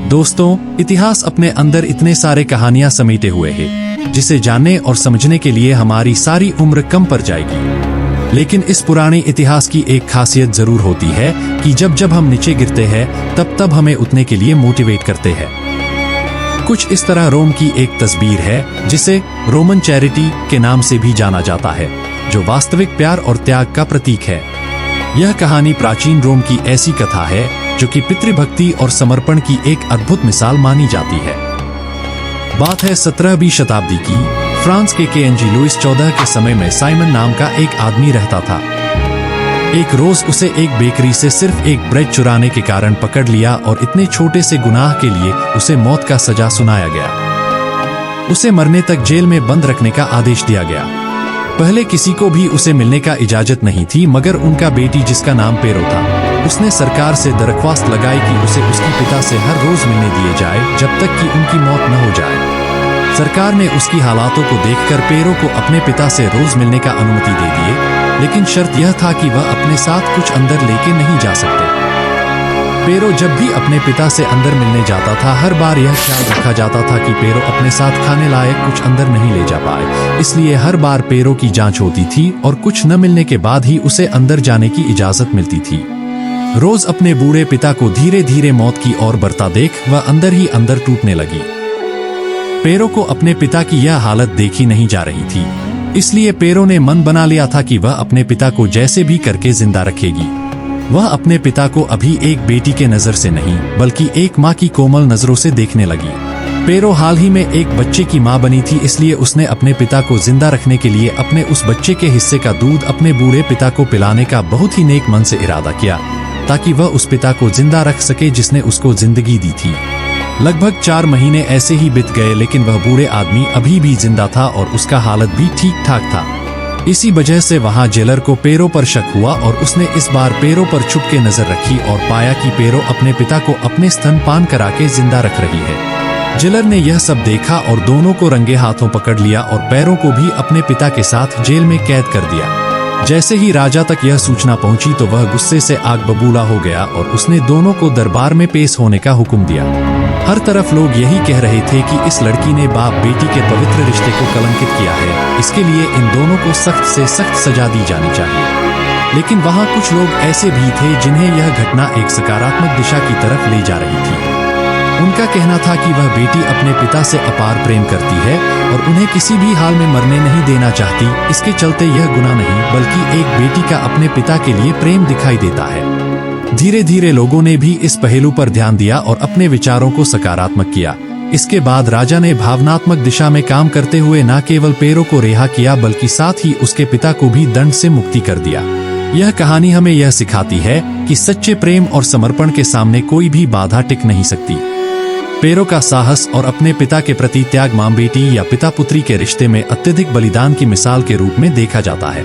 दोस्तों, इतिहास अपने अंदर इतने सारे कहानियां समेटे हुए है जिसे जानने और समझने के लिए हमारी सारी उम्र कम पड़ जाएगी। लेकिन इस पुराने इतिहास की एक खासियत जरूर होती है कि जब जब हम नीचे गिरते हैं तब तब हमें उठने के लिए मोटिवेट करते हैं। कुछ इस तरह रोम की एक तस्वीर है जिसे रोमन चैरिटी के नाम से भी जाना जाता है, जो वास्तविक प्यार और त्याग का प्रतीक है। यह कहानी प्राचीन रोम की ऐसी कथा है जो कि पितृभक्ति और समर्पण की एक अद्भुत मिसाल मानी जाती है। बात है 17वीं शताब्दी की। फ्रांस के केएनजी लुइस 14 के समय में साइमन नाम का एक आदमी रहता था। एक रोज उसे एक बेकरी से सिर्फ एक ब्रेड चुराने के कारण पकड़ लिया और इतने छोटे से गुनाह के लिए उसे मौत का सजा सुनाया गया। उसे मरने तक जेल में बंद रखने का आदेश दिया गया। पहले किसी को भी उसे मिलने का इजाजत नहीं थी, मगर उनका बेटी जिसका नाम पेरो था, उसने सरकार से दरख्वास्त लगाई कि उसे उसके पिता से हर रोज मिलने दिए जाए जब तक कि उनकी मौत न हो जाए। सरकार ने उसकी हालातों को देखकर पेरो को अपने पिता से रोज मिलने का अनुमति दे दिए, लेकिन शर्त यह था कि वह अपने साथ कुछ अंदर लेके नहीं जा सकते। पेरो जब भी अपने पिता से अंदर मिलने जाता था, हर बार यह ख्याल रखा जाता था कि पेरो अपने साथ खाने लायक कुछ अंदर नहीं ले जा पाए, इसलिए हर बार पेरो की जांच होती थी और कुछ न मिलने के बाद ही उसे अंदर जाने की इजाजत मिलती थी। रोज अपने बूढ़े पिता को धीरे धीरे मौत की ओर बढ़ता देख वह अंदर ही अंदर टूटने लगी। पेरो को अपने पिता की यह हालत देखी नहीं जा रही थी, इसलिए पेरो ने मन बना लिया था कि वह अपने पिता को जैसे भी करके जिंदा रखेगी। वह अपने पिता को अभी एक बेटी के नजर से नहीं बल्कि एक माँ की कोमल नजरों से देखने लगी। पेरो हाल ही में एक बच्चे की माँ बनी थी, इसलिए उसने अपने पिता को जिंदा रखने के लिए अपने उस बच्चे के हिस्से का दूध अपने बूढ़े पिता को पिलाने का बहुत ही नेक मन से इरादा किया, ताकि वह उस पिता को जिंदा रख सके जिसने उसको जिंदगी दी थी। लगभग 4 महीने ऐसे ही बीत गए, लेकिन वह बूढ़े आदमी अभी भी जिंदा था और उसका हालत भी ठीक ठाक था। इसी वजह से वहां जेलर को पेरो पर शक हुआ और उसने इस बार पेरो पर छुपके नजर रखी और पाया कि पेरो अपने पिता को अपने स्तनपान करा के जिंदा रख रही है। जेलर ने यह सब देखा और दोनों को रंगे हाथों पकड़ लिया और पेरो को भी अपने पिता के साथ जेल में कैद कर दिया। जैसे ही राजा तक यह सूचना पहुंची तो वह गुस्से से आग बबूला हो गया और उसने दोनों को दरबार में पेश होने का हुक्म दिया। हर तरफ लोग यही कह रहे थे कि इस लड़की ने बाप बेटी के पवित्र रिश्ते को कलंकित किया है, इसके लिए इन दोनों को सख्त से सख्त सजा दी जानी चाहिए। लेकिन वहां कुछ लोग ऐसे भी थे जिन्हें यह घटना एक सकारात्मक दिशा की तरफ ले जा रही थी। उनका कहना था कि वह बेटी अपने पिता से अपार प्रेम करती है और उन्हें किसी भी हाल में मरने नहीं देना चाहती, इसके चलते यह गुनाह नहीं बल्कि एक बेटी का अपने पिता के लिए प्रेम दिखाई देता है। धीरे धीरे लोगों ने भी इस पहलू पर ध्यान दिया और अपने विचारों को सकारात्मक किया। इसके बाद राजा ने भावनात्मक दिशा में काम करते हुए न केवल पेरो को रिहा किया बल्कि साथ ही उसके पिता को भी दंड से मुक्ति कर दिया। यह कहानी हमें यह सिखाती है कि सच्चे प्रेम और समर्पण के सामने कोई भी बाधा टिक नहीं सकती। पेरो का साहस और अपने पिता के प्रति त्याग मां बेटी या पिता पुत्री के रिश्ते में अत्यधिक बलिदान की मिसाल के रूप में देखा जाता है।